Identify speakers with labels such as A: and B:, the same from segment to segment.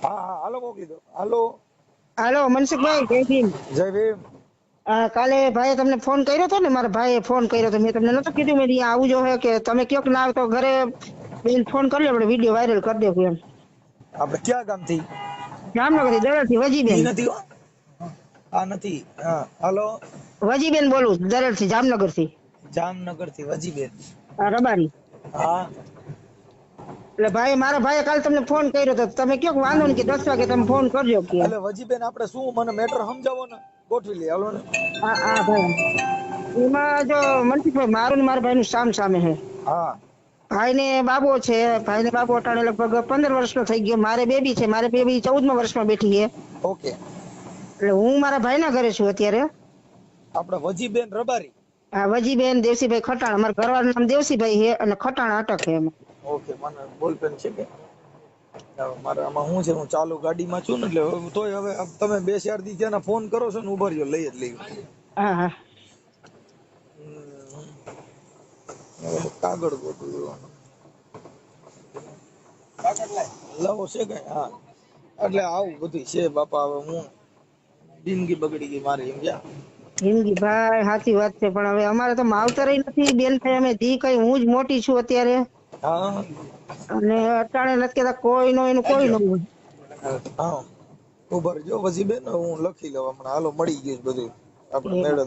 A: હા હા હાલો મોકલી દો. હાલો
B: હાલો મનસુખભાઈ, જય ભીમ.
A: જય ભીમ.
B: કાલે ભાઈએ તમને ફોન કર્યો હતો ને, મારા ભાઈએ ફોન કર્યો હતો, મેં તમને નતો કીધું મેં અહીંયા આવું જોઈએ કે તમે કયો કે ના આવે તો ઘરે ફોન કરી લો, આપણે વિડીયો વાયરલ કરી દેવું એમ.
A: આપણે ક્યાં ગામથી?
B: જામનગરથી દરડથી વજીબેન.
A: ઈ નથી હો. આ નથી. હા હાલો
B: વજીબેન બોલું, દરડથી જામનગરથી.
A: જામનગરથી વજીબેન.
B: રબારી.
A: હા
B: એટલે ભાઈ મારા ભાઈએ કાલે તમને ફોન કર્યો હતો, તમે કયો કે વાંધો નહીં કે 10 વાગે તમે ફોન કરજો કે.
A: એટલે વજીબેન આપણે શું મને મેટર સમજાવો ને, ગોઠવી લઈએ. હાલો ને.
B: હા ભાઈ, એમાં જો મનસુખભાઈ મારું ને મારા ભાઈનું સામ સામે છે.
A: હા
B: ભાઈને બાબો છે, ભાઈને બાબો અટાણે લગભગ 15 વર્ષનો થઈ ગયો. મારે બેબી છે, મારે બેબી 14મા વર્ષમાં બેઠી છે.
A: ઓકે.
B: એટલે હું મારા ભાઈના ઘરે છું અત્યારે.
A: આપણે વજીબેન રબારી.
B: હા, વજીબેન દેવસીભાઈ ખટાણ, અમારા ઘરવાળાનું નામ દેવસીભાઈ છે અને ખટાણ અટક છે એમાં.
A: ઓકે. મને બોલપેન છે કે મારે આમાં શું છે, હું ચાલુ ગાડીમાં છું ને, એટલે તોય હવે તમે 2-4 દી ત્યાંના ફોન કરો છો ને, ઉભા રહ્યો, લઈ જ લઈ.
B: હા હા
A: કાગળ ગોતું લાવો છે કઈ? હા, એટલે આવું બધું છે બાપા. હવે હું જિંદગી બગડી ગઈ મારી એમ ગયા.
B: જિંદગી ભાઈ સાચી વાત છે, પણ હવે અમારે તો માવતર નથી બેન થાય, અમે ધી કઈ હું જ મોટી છું અત્યારે.
A: હા
B: અને અટાણે નથી કેતા કોઈ નો એનું કોઈ નો હોય.
A: હા ઉભા રહેજો વજીબેન, હું લખી લઉં હમણાં. હાલો મળી ગયું છે બધું, આપણે
B: એ
A: મેળે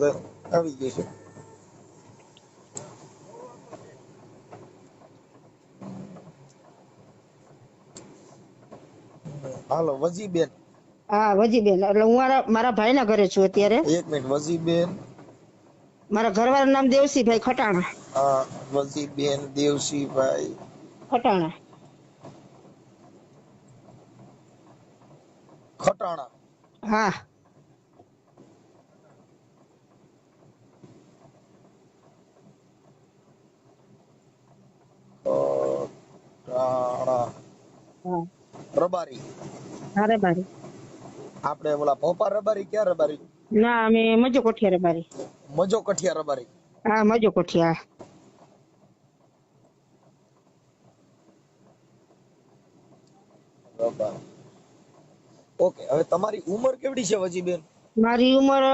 A: આવી ગયું છે. હાલો વજીબેન.
B: હા વજીબેન, એટલે હું મારા ભાઈના ઘરે છું અત્યારે.
A: 1 મિનિટ. વજીબેન.
B: મારા ઘરવાળાનું નામ દેવસીભાઈ ખટાણા.
A: હા, વજીબેન દેવસીભાઈ
B: ખટાણા.
A: ખટાણા.
B: હા
A: ખટાણા
B: હા
A: રબારી.
B: અરે બારી.
A: આપણે ઓલા ભોપા રબારી, ક્યાં રબારી?
B: ના, અમે મજો કોઠિયા બારી.
A: મજો કઠિયા રબારી.
B: હા મજો કોઠિયા.
A: રબારી. ઓકે. હવે તમારી ઉંમર કેવડી છે વજીબેન?
B: મારી ઉંમર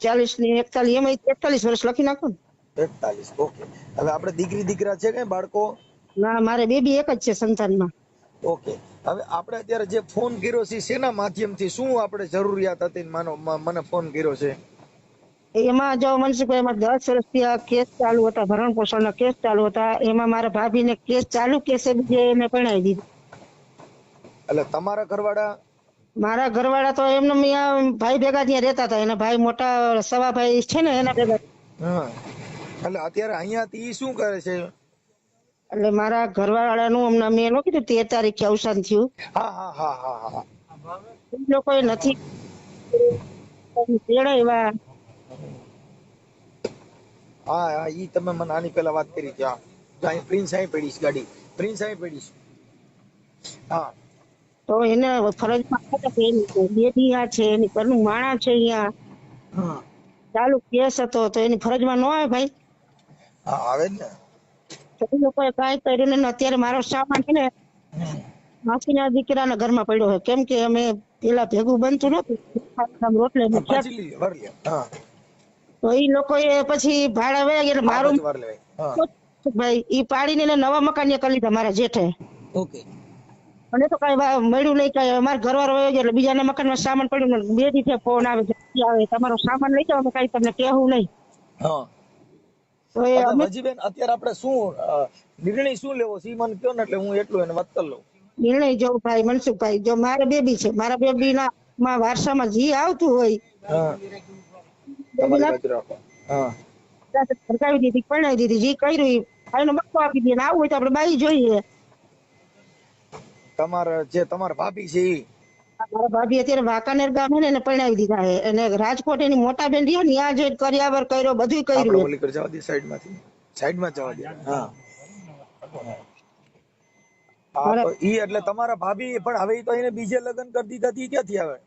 B: 40 ની 41, એમાં 41 વર્ષ લખી નાખો ને.
A: 41. ઓકે. હવે આપણે દીકરી દીકરા છે કઈ બાળકો?
B: ના, મારે બેબી એક જ છે સંતાનમાં.
A: ઓકે. હવે આપણે અત્યારે જે ફોન કર્યો છે, શેના માધ્યમથી, શું આપણે જરૂરિયાત હતી માનો મને ફોન કર્યો છે?
B: એમાં જો મનસુખભાઈ, એમાં 10 વર્ષથી આ કેસ ચાલુ હતા, ભરણ પોષણના કેસ ચાલુ હતા. એમાં મારા ભાભીને કેસ ચાલુ કેસે બીજે એને પરણાવી દીધી.
A: એટલે તમારા ઘરવાળા?
B: મારા ઘરવાળા તો એમને ભાઈ ભેગા ત્યાં રહેતા હતા. એના ભાઈ મોટા સવા ભાઈ છે ને એના ભેગા.
A: હા. એટલે અત્યારે અહીંયાથી ઈ શું કરે છે?
B: એટલે મારા ઘરવાળાનું હમણાં મેં એનું કીધું 13 તારીખે અવસાન થયું.
A: હા હા હા હા હા.
B: એ લોકોએ નથી તેડાવ્યા.
A: હા હા, ઈ તમે મને આની પહેલા વાત કરી હતી. હા, પ્રિન્સ અહીં પડી છે ગાડી, પ્રિન્સ અહીં પડી છે. હા
B: તો એને ફરજમાં હતા કે એની બેબી આ છે, એની ઘરનું માણા છે અહીંયા,
A: હા
B: ચાલુ કેસ હતો, તો એની ફરજમાં ન આવે ભાઈ.
A: હા, આવે જ ને.
B: તો એ લોકોએ કાંઈ કર્યું નહીં. અત્યારે મારો સામાન છે ને માસીના દીકરાના ઘરમાં પડ્યો છે, કેમ કે અમે પેલા ભેગું બનતું નતું રોટલે
A: હા,
B: ખ્યાત.
A: પાછી લઈ વાર લે. હા
B: તો એ લોકોએ પછી ભાડા વયા ગયા. એટલે
A: હા,
B: મારું
A: પછી વાર લેવાય. હા
B: ભાઈ ઈ પાડીને એને નવા મકાન કરી લીધા મારા જેઠે.
A: ઓકે.
B: મને તો કઈ મળ્યું નહીં, કઈ અમારા ઘરવાળો વયો ગયો એટલે બીજાના મકાનમાં સામાન પડ્યું ને 2 દિવસે ફોન આવે છે, આવે તમારો સામાન લઈ જાઓ, અમે કઈ તમને કહેવું નહીં.
A: હા.
B: તો એ
A: એટલે
B: અમે
A: વજીબેન અત્યારે આપણે શું નિર્ણય શું લેવો છે ઈ મને કહો ને, એટલે હું એટલું એને વાત કરી લઉં.
B: નિર્ણય જો ભાઈ મનસુખભાઈ, જો મારે બેબી છે, મારા બેબી ના વારસામાં જી આવતું હોય
A: હા,
B: બેબી
A: તમારી
B: ના
A: બાજુ રાખો. હા
B: ભરકાવી દીધી, પરણાવી દીધી, જી કર્યું ઈ ભાઈનો બક્કો આપી દે. આવું હોય તો આપણે બાઈ જોઈએ.
A: તમારા ભાભી છે ઈ?
B: મારા ભાભી અત્યારે વાંકાનેર ગામ છે ને, એને પરણાવી દીધા છે. અને રાજકોટ એની મોટા બેન રહ્યો ને, ત્યાં જઈને કર્યાવર કર્યો, બધું
A: આપણે
B: કર્યું.
A: ઓલી કર જવા દે, સાઈડમાંથી, સાઈડમાં જવા દે. હા હા, તો ઈ એટલે તમારા ભાભી, પણ હવે ઈ તો એને બીજે લગ્ન કરી દીધા, ઈ ક્યાંથી આવે?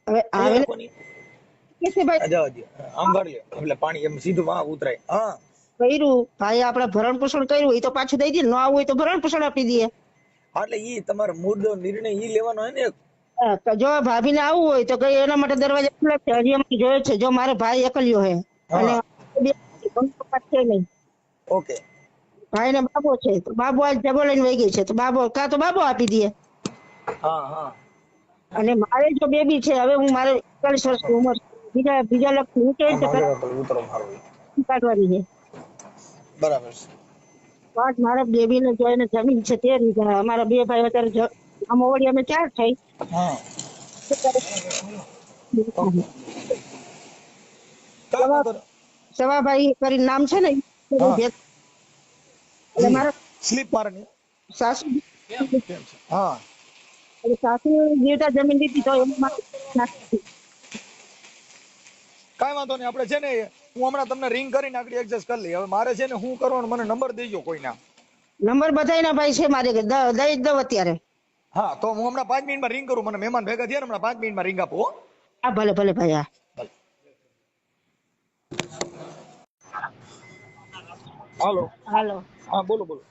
B: હવે
A: અહીંયા
B: આવે
A: રાખો ની.
B: કે છે ભાઈ
A: જવા દે, આમ ભરી લે, એટલે પાણી એમ સીધું વાં ઉતરાય. હા
B: કર્યું, ભાઈ આપણે ભરણ પોષણ કર્યું, એ તો પાછું દઈ દે. ન આવું હોય તો ભરણ પોષણ આપી દઈએ.
A: એટલે ઈ તમારો મુદ્દો નિર્ણય ઈ લેવાનો હોય ને.
B: જો ભાભીને આવવું હોય તો કઈ એના માટે દરવાજા ખુલ્લા જ છે. હજી અમે જોયે છે. જો મારો ભાઈ એકલ્યો હે અને
A: હા
B: બે મમ્મી પપ્પા છે નહીં.
A: ઓકે.
B: ભાઈ ને બાબો છે તો બાબો આજ જબો લઈને વહી ગઈ છે તો બાબો કાં તો બાબો આપી દે.
A: હા હા
B: અને મારે જો બેબી છે હવે હું મારે 41 વર્ષની ઉંમર છે. બીજા લક્ષ નીચે
A: આ
B: છે
A: માગે ઉતરો મારો.
B: કાઢવાની છે.
A: બરાબર છે.
B: પાંચ મારા બેબી ને જોઈને જમીન છે 13 વીઘા. અમારા બે ભાઈ અત્યારે આમોવડી અમે 4 થઈ.
A: હા ઓકે. કાંઈ વાંધો નહીં.
B: સવાભાઈ કરીને નામ છે ને
A: હા
B: એટલે
A: જી
B: મારા
A: સ્લીપ મારવાની.
B: સાસુ
A: કેમ છે? હા
B: એટલે સાસુ જીવતા જમીન લીધી તો એમાં મારે
A: કાંઈ વાંધો નહીં. આપણે છે ને હું હમણાં તમને રિંગ કરીને આગળ એડજસ્ટ કરી લઈ. હવે મારે છે ને હું કરવાનું મને નંબર દેજો કોઈના.
B: નંબર બધાયના ભાઈ છે મારે કે દઈ જ દઉં અત્યારે.
A: હા તો હું હમણાં 5 મિનિટમાં રિંગ કરું. મને મહેમાન ભેગા થયા ને હમણાં 5 મિનિટમાં રિંગ આપો હો.
B: હા ભલે ભલે ભાઈ હા.
A: હાલો.
B: હાલો
A: હા બોલો બોલો.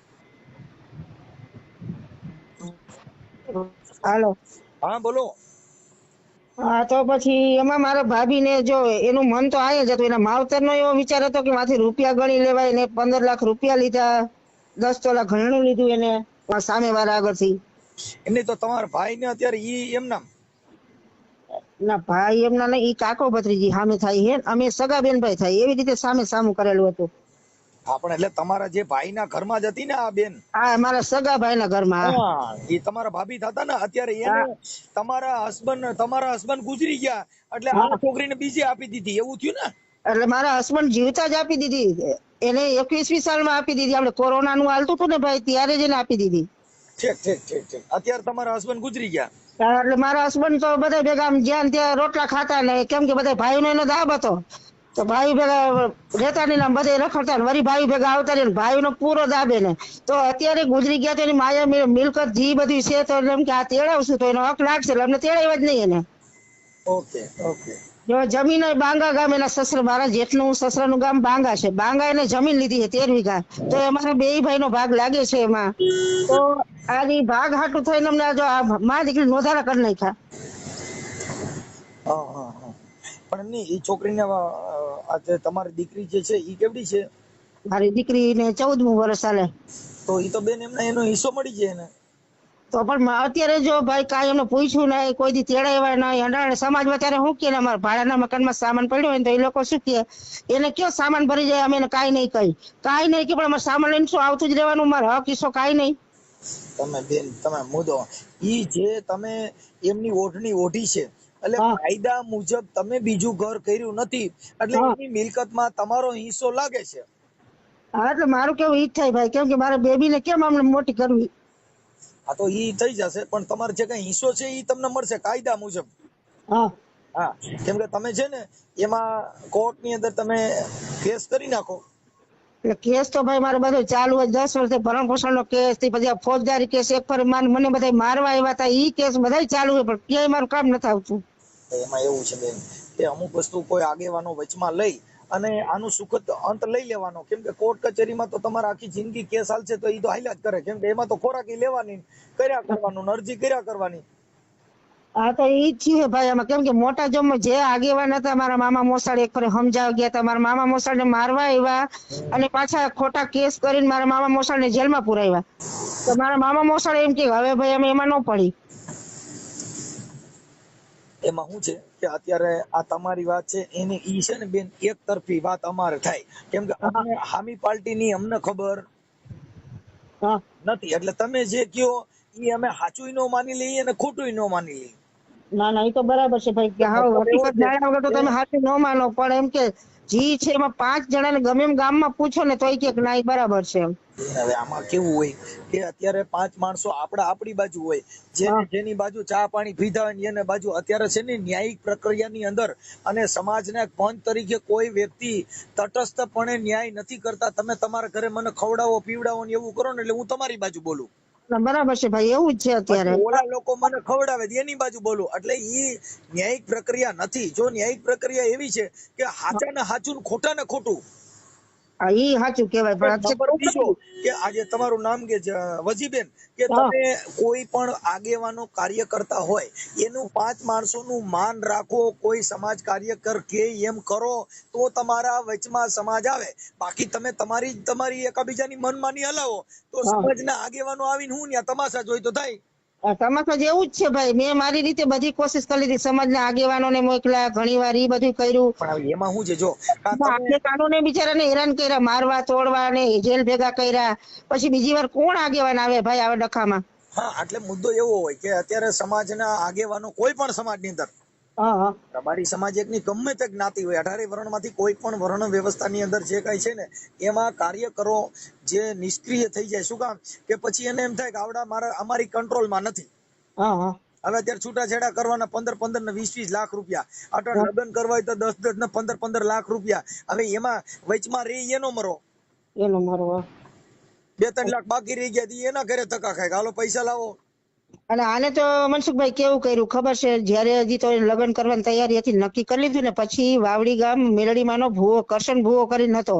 B: હાલો.
A: હા બોલો.
B: હા તો પછી એમાં મારા ભાભી ને જો એનું મન તો આય જ હતું. એના માવતર નો એવો વિચાર હતો કે માથી રૂપિયા ગણી લેવાય ને 15 લાખ રૂપિયા લીધા 10 તોલા ઘરણું લીધું એને સામે વાળા આગળથી.
A: એમની તો તમારા ભાઈ ને અત્યારે ઈ એમ નામ.
B: ના ભાઈ એમના નહીં ઈ કાકો ભત્રીજી સામે થાય હે અમે સગા બેન ભાઈ થાય એવી રીતે સામે સામું કરેલું હતું.
A: હા પણ એટલે તમારા જે ભાઈના ઘરમાં જ હતી ને આ બેન.
B: હા મારા સગા ભાઈ ના ઘરમાં.
A: હા એ તમારા ભાભી થતા ને અત્યારે એને તમારા હસબન્ડ ગુજરી ગયા એટલે આ
B: હા
A: છોકરીને બીજી આપી દીધી એવું થયું ને.
B: એટલે મારા હસબન્ડ જીવતા જ આપી દીધી. એને 21મી સાલમાં આપી દીધી. આપણે કોરોના નું હાલતું હતું ને ભાઈ ત્યારે જ એને આપી દીધી.
A: ઠીક ઠીક ઠીક ઠીક. અત્યારે તમારા હસબન્ડ ગુજરી ગયા.
B: એટલે મારા હસબન્ડ તો બધા ભેગા આમ જ્યાં ત્યાં રોટલા ખાતા ને કેમ કે બધા ભાઈનો એનો દાબ હતો તો ભાઈ ભેગા રહેતા ને બધે રખડતા ને વળી ભાઈ ભેગા આવતા ને ભાઈનો પૂરો દાબે ને તો અત્યારે ગુજરી ગયા તો એની માયા મિલકત જી બધી છે તો એમ કે આ તેડાવશું તો એનો હક લાગશે એટલે અમને તેડાવ્યા જ નહીં એને.
A: Okay okay.
B: જો જમીન બાંગા ગામ એના સસરા મારા જેઠનું સસરાનું ગામ બાંગા છે. બાંગા એને જમીન લીધી છે 13 વીઘા તો અમારા બે ભાઈનો ભાગ લાગે છે એમાં. તો આની ભાગ હાટું થઈને અમને જો આ માં દીકરી નોંધારા કરી નાખ્યા.
A: હા હા હા. પણ નહીં એ છોકરીને આ જે તમારી દીકરી જે છે એ કેવડી છે.
B: મારી દીકરીને 14મું વર્ષ ચાલે.
A: તો એ તો બેન એમને એનો હિસ્સો મળી જાય ને.
B: તો પણ અત્યારે જો ભાઈ કાંઈ એમને પૂછ્યું નહીં કોઈ દી તેડાવ્યા નહીં અંડાણે સમાજમાં ત્યારે શું કે અમારા ભાડાના મકાનમાં સામાન પડ્યો હોય ને તો એ લોકો શું કે એને કયો સામાન ભરી જાય અમે એને કાંઈ નહીં કહી કાંઈ નહીં કે પણ અમારે સામાન લઈને શું આવતું જ રહેવાનું મારો હક હિસ્સો કાંઈ નહીં.
A: તમે બેન તમે મુદ્દો ઈ જે તમે એમની ઓઢણી ઓઢી છે એટલે
B: હા
A: કાયદા મુજબ તમે બીજું ઘર કર્યું નથી એટલે
B: હા
A: એની મિલકતમાં તમારો હિસ્સો લાગે છે.
B: હા એટલે મારું કેવું ઈ જ થાય ભાઈ કેમ કે મારા બેબીને કેમ અમને મોટી કરવી.
A: આ તો ઈ થઈ જશે પણ તમારે જે કઈ હિસ્સો છે ઈ તમને મળશે કાયદા મુજબ.
B: હા
A: હા કેમ કે તમે છે ને એમાં કોર્ટની અંદર તમે કેસ કરી નાખો.
B: એટલે કેસ તો ભાઈ મારે બધો ચાલુ હોય 10 વર્ષથી ભરણ પોષણનો કેસ થી પછી આ ફોજદારી કેસ એક પર મને બધા મારવા આવ્યા હતા ઈ કેસ બધા ચાલુ હોય પણ ક્યાંય મારું કામ નથી આવતું.
A: તો એમાં એવું છે બેન કે અમુક વસ્તુ કોઈ આગેવાનો વચમાં લઈ અને આનું સુખદ અંત લઈ લેવાનો કેમ કે કોર્ટ કચેરીમાં તો તમારે આખી જિંદગી કેસ હાલશે તો ઈ તો હાલ્યા જ કરે કેમ કે એમાં તો ખોરાકી લેવાની કર્યા કરવાનું અરજી કર્યા કરવાની.
B: હા તો ઈ જ છે ભાઈ આમાં કેમ કે મોટા જમ જે આગેવાન હતા મારા મામા મોસાળ એક ફરે સમજાવ ગયા હતા મારા મામા મોસાળ ને મારવા આવ્યા અને પાછા ખોટા કેસ કરીને મારા મામા મોસાળ ને જેલમાં પુરાવ્યા તો મારા મામા મોસાળ એમ કે હવે ભાઈ અમે એમાં ન પડી.
A: એમાં શું છે કે અત્યારે આ તમારી વાત છે એની ઈ છે ને બેન એક તરફી વાત અમારે થાય કેમ કે અમને હામી પાર્ટીની અમને ખબર
B: હા
A: નથી એટલે તમે જે કયો ઈ અમે સાચું ન માની લઈએ અને ખોટું ન માની લઈએ.
B: ના ના એ તો બરાબર છે ભાઈ કે હા
A: મતલબ એવો
B: હકીકત
A: છે
B: જાણ્યા વગર તો તમે સાચું ન માનો પણ એમ કે જી છે એમાં 5 જણાને ગમે એમ ગામમાં પૂછો ને તોય કે ના ઈ બરાબર છે એમ.
A: હવે આમાં કેવું હોય કે અત્યારે 5 માણસો આપણી બાજુ હોય જેની બાજુ ચા પાણી પીધા હોય એને બાજુ અત્યારે છે ને ન્યાયિક પ્રક્રિયાની અંદર અને સમાજના પંચ તરીકે કોઈ વ્યક્તિ તટસ્થપણે ન્યાય નથી કરતા. તમે તમારા ઘરે મને ખવડાવો પીવડાવો ને એવું કરો ને એટલે હું તમારી બાજુ બોલું.
B: બરાબર છે ભાઈ એવું જ છે અત્યારે.
A: ઓલા લોકો મને ખવડાવે એની બાજુ બોલું એટલે ઈ ન્યાયિક પ્રક્રિયા નથી. જો ન્યાયિક પ્રક્રિયા એવી છે કે હાચા ને હાચું ખોટા ને ખોટું.
B: હા ઈ સાચું કેવાય પણ
A: નંબર બીજો કે આજે તમારું નામ કે વજીબેન કે તમે કોઈ પણ આગેવાનો કાર્ય કરતા હોય એનું 5 માણસોનું માન રાખો, કોઈ સમાજ કાર્યકર કે એમ કરો તો તમારા વચમાં સમાજ આવે. બાકી તમે તમારી એકાબીજાની મનમાની હલાવો તો સમાજના આગેવાનો આવીને હું ત્યાં તમાશા જોઈ તો થાય.
B: તમાશા જેવું જ છે ભાઈ. મેં મારી રીતે બધી કોશિશ કરી લીધી, સમાજના આગેવાનોને મોકલ્યા, ઘણી વાર ઈ બધું કર્યું,
A: પણ હવે એમાં શું છે જો
B: આગેવાનોને બિચારાને હેરાન કર્યા, મારવા તોડવા ને જેલ ભેગા કર્યા. પછી બીજી વાર કોણ આગેવાન આવે ભાઈ આવા ડખામાં?
A: હા, એટલે મુદ્દો એવો હોય કે અત્યારે સમાજના આગેવાનો કોઈ પણ સમાજની અંદર રબારી સમાજ એકની ગમે તે જ્ઞાતિ હોય, 18 વર્ણમાંથી કોઈ પણ વર્ણ વ્યવસ્થાની અંદર જે કઈ છે ને એમાં કાર્યકરો જે નિષ્ક્રિય થઈ જાય. શું કામ કે પછી એને એમ થાય કે આવડા અમારી કંટ્રોલમાં નથી. હવે અત્યારે છૂટાછેડા કરવાના 15 ને 20 લાખ રૂપિયા, અટલ લગ્ન કરવા હોય તો 10 ને 15 લાખ રૂપિયા. હવે એમાં વચમાં રહી એનો મરો 2-3 લાખ બાકી રહી ગયા એના ઘરે ધક્કા ખાય, હાલો પૈસા લાવો.
B: અને આને તો મનસુખભાઈ કેવું કર્યું ખબર છે? જયારે હજી તો લગ્ન કરવાની તૈયારી હતી, નક્કી કરી લીધું ને પછી વાવડી ગામ મેલડીમાંનો ભૂવો કરશન ભૂવો કરીને હતો.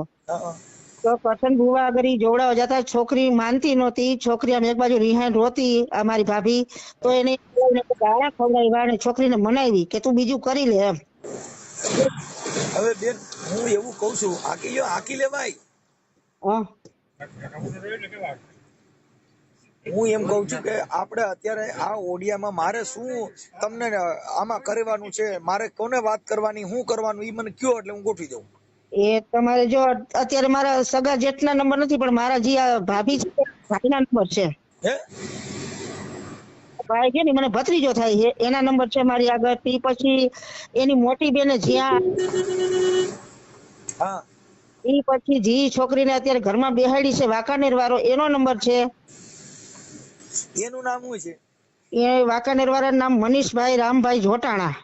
B: તો કરશન ભૂવા આગળ જોવડાવા જતા, છોકરી માનતી નહોતી. છોકરી આમ એક બાજુ રિહાઈન રોતી, અમારી ભાભી તો એને ગાળા ખવડાવ્યા અને છોકરીને મનાવી કે તું બીજું કરી લે એમ.
A: હવે બેન હું એવું કઉ છું, હાકી લેવાય. હું એમ કઉ છું કે આપણે અત્યારે આ ઓડિયામાં મારે શું તમને આમાં કરવાનું છે, મારે કોને વાત કરવાની, શું કરવાનું એ મને કયો એટલે હું ગોઠવી દઉં.
B: એ તમારે જો અત્યારે મારા સગા જેટલા નંબર નથી, પણ મારા જે ભાભી છે ભાઈના નંબર છે. ભાઈ છે ને મને ભત્રીજો થાય છે, એના નંબર છે મારી આગળ. પછી એની મોટી બેને જ્યાં ઈ પછી જી છોકરીને અત્યારે ઘરમાં બેહાડી છે વાંકાનેર વાળો, એનો નંબર છે.
A: એનું નામ શું છે?
B: એ વાંકાનેર વાળા નામ મનીષભાઈ રામભાઈ જોટાણા.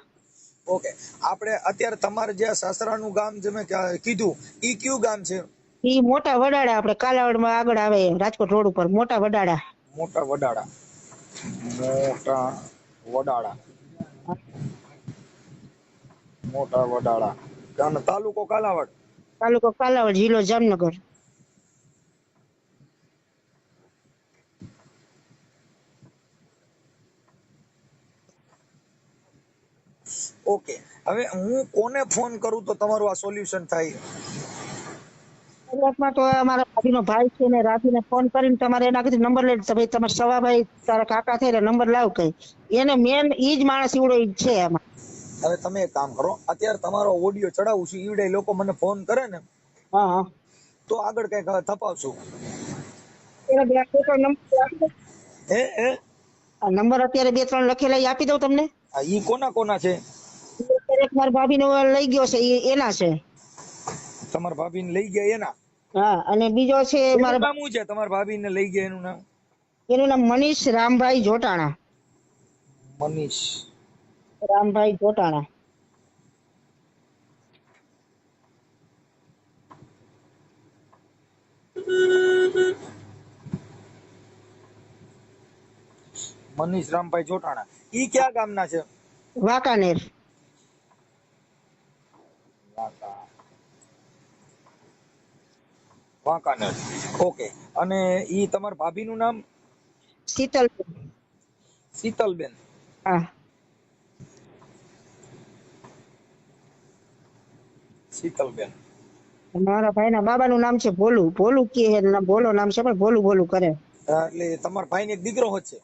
A: ઓકે, આપણે અત્યારે તમારે જે સાસરાનું ગામ જે મેં કીધું ઈ કયું ગામ છે?
B: ઈ મોટા વડાડા, આપણે કાલાવડમાં આગળ આવે રાજકોટ રોડ ઉપર મોટા વડાડા.
A: મોટા વડાડા. મોટા વડાડા અને તાલુકો કાલાવડ.
B: તાલુકો કાલાવડ, જિલ્લો જામનગર.
A: ઓકે, હવે હું કોને ફોન કરું તો તમારું આ સોલ્યુશન થાય?
B: શરૂઆતમાં તો અમારા ભાભીનો ભાઈ છે ને રાધીને ફોન કરીને તમારે એના કીધું નંબર લઈ ભાઈ તમારા સવાભાઈ તારા કાકા થાય નંબર લાવ કઈ. એને મેન ઈ જ માણસ ઈવડો છે એમાં.
A: હવે તમે એક કામ કરો, અત્યારે તમારો ઓડિયો ચડાવું છું, ઈવડે લોકો મને ફોન કરે ને તો આગળ કઈક થપાવશું.
B: નંબર અત્યારે 2-3 લખેલા આપી દઉં તમને.
A: ઈ કોના છે?
B: મારા ભાભી નો લઈ ગયો છે, એના છે.
A: તમારા ભાભીને લઈ ગયા એના?
B: અને બીજો છે મારા
A: નામ શું છે તમારા ભાભીને લઈ ગયા એનું નામ?
B: એનું નામ મનીષ રામભાઈ જોટાણા.
A: મનીષ
B: રામભાઈ જોટાણા.
A: મનીષ રામભાઈ જોટાણા. ઈ ક્યાં ગામના છે?
B: વાંકાનેર.
A: વાંકાનેર. ઓકે, અને ઈ તમારા ભાભીનું નામ?
B: શીતલબેન.
A: શીતલબેન. શીતલબેન.
B: મારા ભાઈના બાબાનું નામ છે ભોલુ. ભોલુ કે ભોલો નામ છે પણ ભોલું કરે.
A: એટલે તમારા ભાઈને એક દીકરો છે?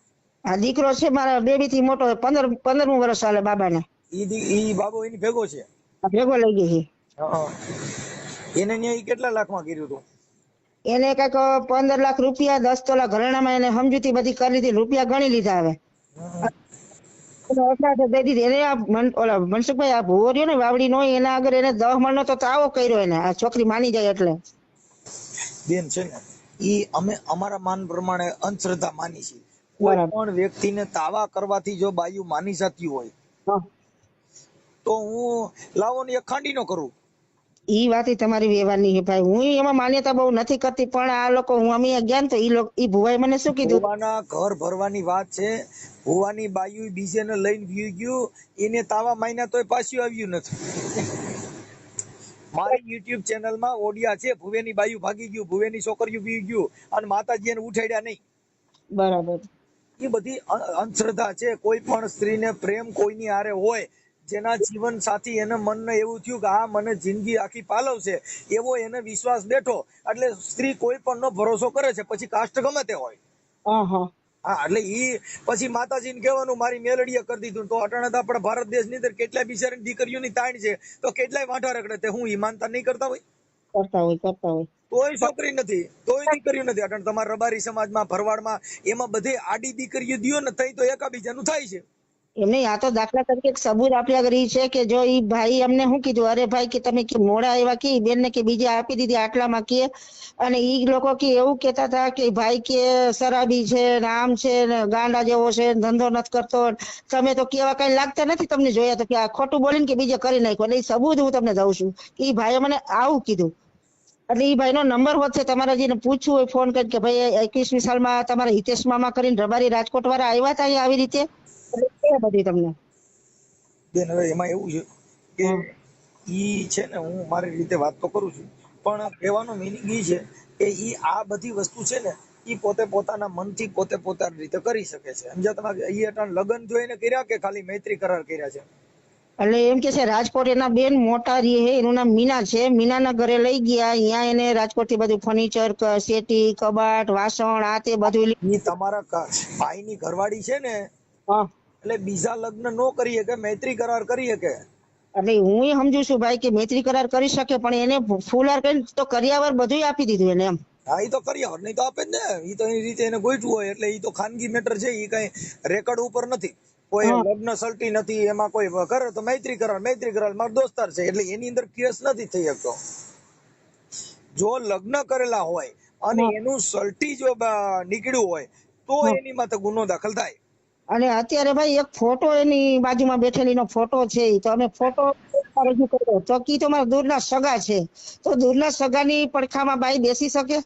B: આ દીકરો છે મારા બેબી થી મોટો, 15મું વર્ષ ચાલે બાબાને.
A: ઈ બાબો એની ભેગો છે?
B: ભેગો લઈ ગઈ છે.
A: એને ન્યાય કેટલા લાખમાં કર્યું હતું?
B: એને કઈક 15 લાખ રૂપિયા, 10 તોલા ઘરેણામાં એને સમજૂતી બધી કરી લીધી, રૂપિયા ગણી લીધા. હવે મનસુખભાઈ આ ભૂવો રહ્યો ને વાવડી નો, એના આગળ એને 10 મણનો તો તાવો કર્યો એને, આ છોકરી માની જાય એટલે.
A: બેન છે ને ઈ અમે અમારા માન પ્રમાણે અંધશ્રદ્ધા માની છે. કોઈ પણ વ્યક્તિને તાવા કરવાથી જો બાયુ માની જતી હોય તો હું લાવો ને એક ખાંડી નો કરું.
B: ઈ વાત તમારી વ્યવહારની છે ભાઈ. હું એમાં માન્યતા બહુ નથી કરતી, પણ આ લોકો હું અમે ગયા ને તો ઈ ભુવાએ મને શું કીધું,
A: ભુવાના ઘર ભરવાની વાત છે. ભુવાની બાયુ બીજેને લઈને વ્યુ ગયું, એને તાવા માન્યા તોય પાછું આવ્યું નથી. મારી યુટ્યુબ ચેનલમાં ઓડિયા છે, ભુવેની બાયું ભાગી ગયું, ભુવેની છોકરીઓ બી ગયું અને માતાજી એને ઉઠાડ્યા નહીં.
B: બરાબર.
A: એ બધી અંધશ્રદ્ધા છે. કોઈ પણ સ્ત્રીને પ્રેમ કોઈની હારે હોય, જેના જીવન સાથી એને મનને એવું થયું કે આ મને જિંદગી આખી પાલવશે, એવો એને વિશ્વાસ બેઠો, એટલે સ્ત્રી કોઈ પણ નો ભરોસો કરે છે, પછી કાસ્ટ ગમે તે હોય.
B: હા હા
A: હા, એટલે ઈ પછી માતાજીને કહેવાનું મારી મેલડીએ કરી દીધું. તો અટાણે તો આપણા ભારત દેશની અંદર કેટલાય બિચારી દીકરીઓની તાણ છે, તો કેટલાય વાંઢા રખડે, તે હું ઈમાનતા નહીં કરતા હોય?
B: કરતા હોય.
A: તોય છોકરી નથી, તોય દીકરીઓ નથી. અટાણે તમારા રબારી સમાજમાં, ભરવાડમાં, એમાં બધે આડી દીકરીઓ દિયો ને તઈ તો એકાબીજાનું થાય છે.
B: એમ નહીં, આ તો દાખલા તરીકે એક સબૂત આપી આગળ ઈ છે કે જો ઈ ભાઈ અમને શું કીધું, અરે ભાઈ કે તમે કે મોડા એવા કે બેન ને કે બીજે આપી દીધી આટલામાં કે, અને ઈ લોકો કે એવું કેતા હતા કે ભાઈ કે શરાબી છે ને આમ છે ને ગાંડા જેવો છે, ધંધો નથી કરતો, તમે તો કેવા કઈ લાગતા નથી, તમને જોયા તો કે આ ખોટું બોલીને કે બીજે કરી નાખ્યું. એટલે ઈ સબૂત હું તમને દઉં છું કે ઈ ભાઈએ મને આવું કીધું. એટલે ઈ ભાઈનો નંબર હોત છે, તમારે જેને પૂછવું હોય ફોન કરી કે ભાઈ 21મી સાલમાં તમારા હિતેશ મામા કરીને રબારી રાજકોટ વાળા આવ્યા હતા અહીંયા આવી રીતે, એટલે એ બધી તમને
A: બેન હવે એમાં એવું છે કે ઈ છે ને, હું મારી રીતે વાત તો કરું છું, પણ કહેવાનો મિનિંગ ઈ છે કે ઈ આ બધી વસ્તુ છે ને, ઈ પોતે પોતાના મનથી પોતે પોતાની રીતે કરી શકે છે. સમજ્યા તમે? ઈ અટાણ લગ્ન જોઈને કર્યા કે ખાલી મૈત્રી કરાર કર્યા છે?
B: એટલે એમ કે છે રાજકોટ એના બેન મોટા રે હે, એનું નામ મીના છે, મીનાના ઘરે લઈ ગયા, અહીંયા એને રાજકોટ થી બધું ફર્નિચર, સેટી, કબાટ, વાસણ આ તે બધું
A: ઈ તમારા ભાઈની ઘરવાળી છે ને,
B: હા.
A: એટલે બીજા લગ્ન નો કરી શકે, મૈત્રી કરાર કરી શકે.
B: એટલે હું એ સમજુ છું ભાઈ કે મૈત્રી કરાર કરી શકે, પણ એને ફૂલહાર કરીને તો કર્યાવર બધું આપી દીધું એને એમ.
A: હા, ઈ તો કર્યા નહીં તો આપે જ ને. ઈ તો એની રીતે એને ગોઠવું હોય, એટલે ઈ તો ખાનગી મેટર છે, ઈ કઈ રેકર્ડ ઉપર નથી. કોઈ લગ્ન સલટી નથી, એમાં કોઈ કરે તો મૈત્રી કરાર મારો દોસ્તાર છે, એટલે એની અંદર કેસ નથી થઈ શકતો. જો લગ્ન કરેલા હોય અને એનું સલટી જો નીકળ્યું હોય તો એની માથે ગુનો દાખલ થાય.
B: અને અત્યારે ભાઈ એક ફોટો એની બાજુમાં બેઠેલી નો ફોટો છે, તો અમે ફોટો રજૂ કર્યો તો કી તો મારા દૂરના સગા છે, તો દૂરના સગાની પડખામાં બાઈ બેસી શકે?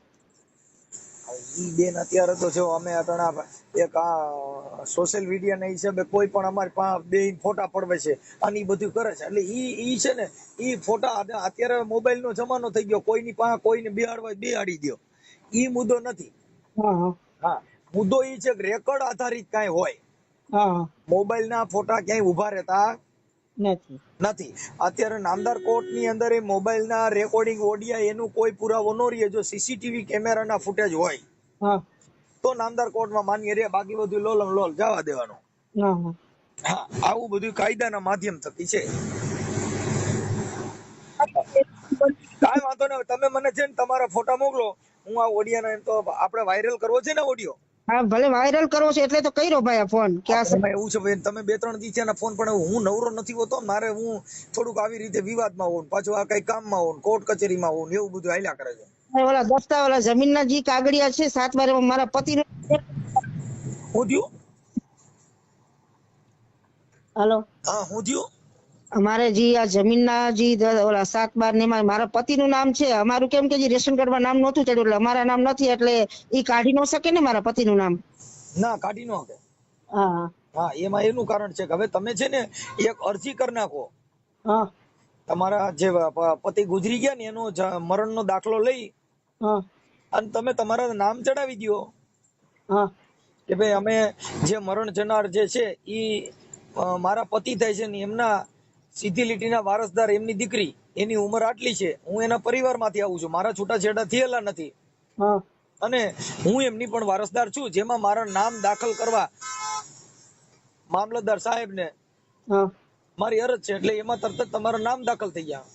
A: ઈ બેન અત્યારે તો જો અમે અટણા એક આ સોશિયલ મીડિયા ના હિસાબે કોઈ પણ અમારી પાસે બે ફોટા પડવે છે અને ઈ બધું કરે છે. એટલે ઈ છે ને, ઈ ફોટા અત્યારે મોબાઈલ નો જમાનો થઈ ગયો, કોઈની પાસે કોઈને બેહાડવા બેહાડી દો, ઈ મુદ્દો નથી. હા, મુદ્દો ઈ છે કે રેકોર્ડ આધારિત કાંઈ હોય. મોબાઈલ ના ફોટા ક્યાંય ઉભા રહેતા નથી. અત્યારે નામદાર કોર્ટ ની અંદર એ મોબાઈલ ના રેકોર્ડિંગ ઓડિયા એનું કોઈ પુરાવો ન રહે. જો સીસીટીવી કેમેરા ના ફૂટેજ હોય તો નામદાર કોર્ટમાં માન્ય રહે, બાકી બધું લોલમ લોલ જવા દેવાનું. હા, આવું બધું કાયદાના માધ્યમ થકી છે. કાંઈ વાંધો નહીં, તમે મને છે ને તમારા ફોટા મોકલો, હું આ ઓડિયાનો એમ તો આપણે વાયરલ કરવો છે ને ઓડિયો.
B: હા, ભલે વાયરલ કરવો છે એટલે તો કર્યો ભાઈ આ ફોન કે
A: એવું છે ભાઈ, તમે 2-3 દી થયા ફોન, પણ હું નવરો નથી હોતો, મારે હું થોડુંક આવી રીતે વિવાદમાં હોઉં, પાછું આ કઈ કામમાં હોઉં, કોર્ટ કચેરીમાં હોઉં, એવું બધું હાલ્યા કરે છે.
B: ઓલા દસ્તા ઓલા જમીનના જે કાગળિયા છે 7 બાર મારા પતિનો.
A: હું થયું?
B: હાલો,
A: હા, હું થયું?
B: અમારે જે આ જમીનના જે ઓલા 7 બાર ને મારા પતિનું નામ છે, અમારું કેમ કે જે રેશન કાર્ડમાં નામ નહોતું ચડ્યું એટલે અમારા નામ નથી, એટલે ઈ કાઢી ન શકે ને મારા પતિનું નામ?
A: ના, કાઢી ન શકે.
B: હા
A: હા, એમાં એનું કારણ છે કે હવે તમે છે ને એક અરજી કરી નાખો. તમારા જે પતિ ગુજરી ગયા ને એનો મરણનો દાખલો લઈ અને તમે તમારા નામ ચડાવી દો કે ભાઈ અમે જે મરણ જનાર જે છે ઈ મારા પતિ થાય છે ને એમના સીધી લીટીના વારસદાર એમની દીકરી, એની ઉંમર આટલી છે, હું એના પરિવારમાંથી આવું છું, મારા છૂટાછેડા થયેલા નથી અને હું એમની પણ વારસદાર છું, જેમાં મારા નામ દાખલ કરવા મામલતદાર સાહેબ ને મારી અરજ છે, એટલે એમાં તરત જ તમારું નામ દાખલ થઈ ગયા.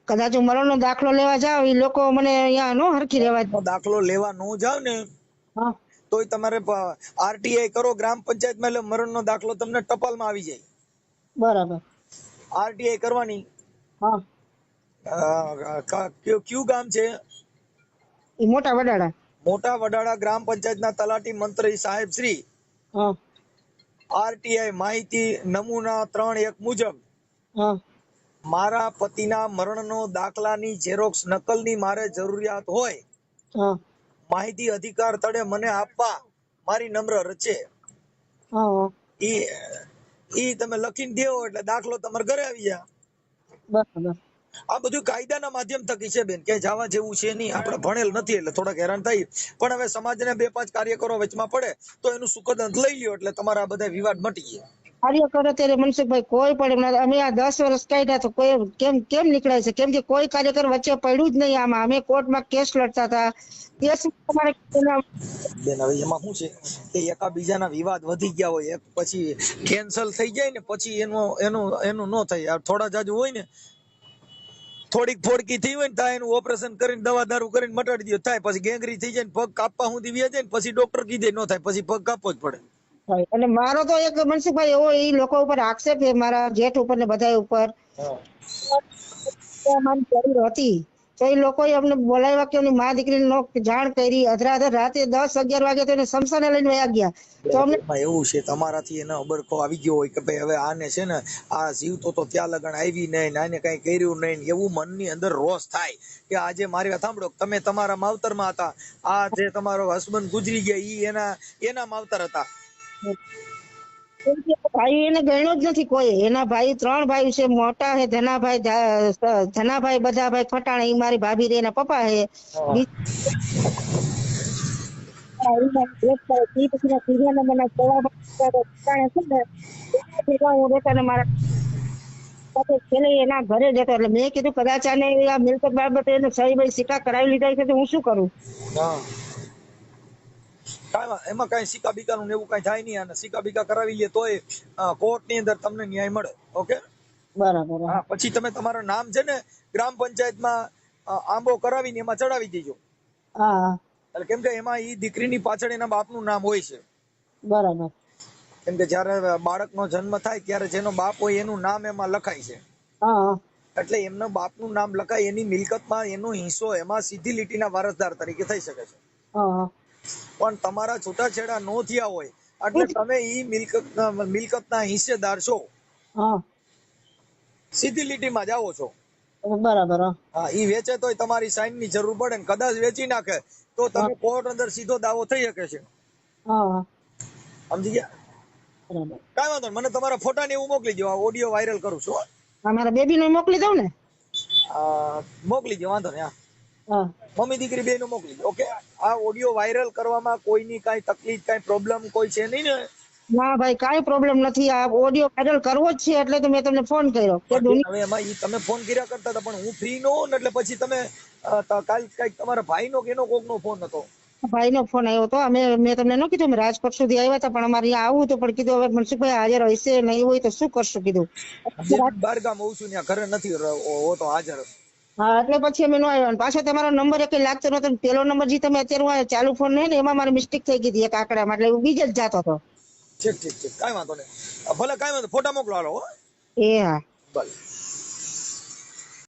B: કદાચ મરણ નો દાખલો લેવા જાવ એ લોકો મને અહીંયા નો હરખી રહેવા
A: દાખલો લેવા નો જાવ ને તોય તમારે આરટીઆઈ કરો ગ્રામ પંચાયતમાં, એટલે મરણ નો દાખલો તમને ટપાલમાં આવી જાય.
B: બરાબર.
A: આરટીઆઈ કરવાની. કયું ગામ છે?
B: મોટા વડાળા.
A: મોટા વડાળા ગ્રામ પંચાયતના તલાટી મંત્રી સાહેબ શ્રી આરટીઆઈ માહિતી નમૂના 3-1 મુજબ મારા પતિના મરણનો દાખલાની ઝેરોક્સ નકલની મારે જરૂરિયાત હોય, માહિતી અધિકાર તળે મને આપવા મારી નમ્ર રજે. ઈ તમે લખીને દેવો એટલે દાખલો તમારા ઘરે આવી જાય.
B: બરાબર.
A: આ બધું કાયદાના માધ્યમ થકી છે બેન, ક્યાંય જવા જેવું છે નહીં. આપણે ભણેલ નથી એટલે થોડાક હેરાન થઈ, પણ હવે સમાજને 2-5 કાર્યકરો વચમાં પડે તો એનું સુકદંત લઈ લ્યો એટલે તમારા બધા વિવાદ મટી ગયા.
B: કાર્યકરો ત્યારે મનસુખભાઈ કોઈ પણ અમે આ 10 વર્ષ કાઢ્યા તો કોઈ કેમ નીકળાય છે? કેમ કે કોઈ કાર્યકર વચ્ચે પડ્યું જ નહીં આમાં. અમે કોર્ટમાં કેસ લડતા હતા. કેસ તમારે
A: બેન હવે એમાં શું છે કે એકાબીજાના વિવાદ વધી ગયા હોય, એક પછી કેન્સલ થઈ જાય ને પછી એનું ન થાય. થોડા જાજુ હોય ને, થોડીક ફોડકી થઈ હોય ને ત્યાં એનું ઓપરેશન કરીને દવા દારૂ કરીને મટાડી દે થાય, પછી ગેંગરી થઈ જાય ને પગ કાપવા સુધી વ્યા જાય ને પછી ડોક્ટર કીધે ન થાય, પછી પગ કાપવો જ પડે.
B: અને મારો તો એક મનસુખભાઈ એવો એ લોકો ઉપર આક્ષેપ છે, મારા જેઠ ઉપર ને બધા ઉપર મારી જરૂર હતી તો એ લોકોએ અમને બોલાવ્યા કે એની મા દીકરીને જાણ કરી. અધરાધર રાતે 10-11 વાગે તો એને સમસાને લઈને વયા ગયા. તો અમને
A: એવું છે તમારાથી એને અબરખો આવી ગયો હોય કે ભાઈ હવે આને છે ને આ જીવતો તો ત્યાં લગન આવી નહીં, આને કઈ કર્યું નહીં, એવું મનની અંદર રોષ થાય કે આજે મારી વાત સાંભળો, તમે તમારા માવતરમાં હતા, આ જે તમારો હસબન્ડ ગુજરી ગયા ઈ એના માવતર હતા.
B: ભાઈ એને ગણ્યો જ નથી કોઈ. એના ભાઈ 3 ભાઈ છે, મોટા હે ધનાભાઈ બધા ભાઈ ખટાણા, ઈ મારી ભાભી રે, એના પપ્પા હે. એના ઘરે જતો એટલે મેં કીધું કદાચ આને આ મિલકત બાબતે એને સહી ભાઈ સિક્કા કરાવી લીધા છે તો હું શું કરું?
A: એમાં કઈ સિક્કા બીકાનું એવું કઈ થાય નહીં, અને સિક્કા બીકા કરાવી લે તોય કોર્ટ ની અંદર તમને ન્યાય મળે. ઓકે,
B: બરાબર.
A: હા, પછી તમે તમારું નામ છે ને ગ્રામ પંચાયતમાં આંબો કરાવીને એમાં ચડાવી દેજો.
B: હા,
A: એટલે કેમ કે એમાં ઈ દીકરીની પાછળ એના બાપનું નામ હોય છે.
B: બરાબર.
A: કેમ કે જયારે બાળકનો જન્મ થાય ત્યારે જેનો બાપ હોય એનું નામ એમાં લખાય છે.
B: હા,
A: એટલે એમના બાપનું નામ લખાય, એની મિલકતમાં એનો હિસ્સો એમાં સીધી લીટીના વારસદાર તરીકે થઈ શકે છે.
B: હા,
A: પણ તમારા છૂટાછેડા નો થયા હોય એટલે તમે ઈ મિલકતના હિસ્સેદાર છો,
B: હા,
A: સીધી લીટીમાં જાઓ છો.
B: બરાબર.
A: હા, ઈ વેચે તોય તમારી સાઈન ની જરૂર પડે ને કદાચ વેચી નાખે તો તમે કોર્ટ અંદર સીધો દાવો થઈ શકે છે.
B: હા,
A: સમજી ગયા?
B: બરાબર.
A: કઈ વાંધો નહીં, મને તમારા ફોટા ને એવું મોકલી દો, ઓડિયો વાયરલ કરું છું.
B: મારા બેબી નો મોકલી દઉં ને?
A: મોકલી દો, વાંધો નહીં.
B: હા,
A: મમ્મી દીકરી બે નું મોકલી દો. ઓકે, આ ઓડિયો વાયરલ કરવામાં કોઈની કઈ તકલીફ કઈ પ્રોબ્લેમ કોઈ છે નહીં ને?
B: ના ભાઈ કઈ પ્રોબ્લેમ નથી. આ ઓડિયો વાયરલ કરવો જ છે એટલે તો મેં તમને ફોન કર્યો.
A: હવે એમાં ઈ તમે ફોન કર્યા કરતા હતા પણ હું ફ્રી નો હોઉં ને એટલે પછી તમે કાલ કઈક તમારા ભાઈ નો કે એનો કોક નો ફોન હતો.
B: ભાઈ નો ફોન આવ્યો હતો. મેં તમને ન કીધું રાજકોટ સુધી આવ્યા હતા પણ અમારે અહીંયા આવવું હતું પણ કીધું હવે મનસુખભાઈ હાજર હશે નહીં હોય તો શું કરશું કીધું.
A: બાર ગામ હોઉં છું ત્યાં ઘરે નથી હોતો હાજર.
B: હા, એટલે પછી અમે નો આવ્યા. પાછો તમારો નંબર એક લાગતો નતો. પેલો નંબર જે તમે અત્યારે ચાલુ ફોન નહીં ને એમાં મારી મિસ્ટેક થઈ ગઈ હતી એક આંકડામાં, એટલે હું બીજે જ જાતો હતો.
A: ઠીક, કઈ વાંધો નહીં. ભલે કઈ વાંધો, ફોટા મોકલો હાલો.
B: એ હા,
A: ભલે.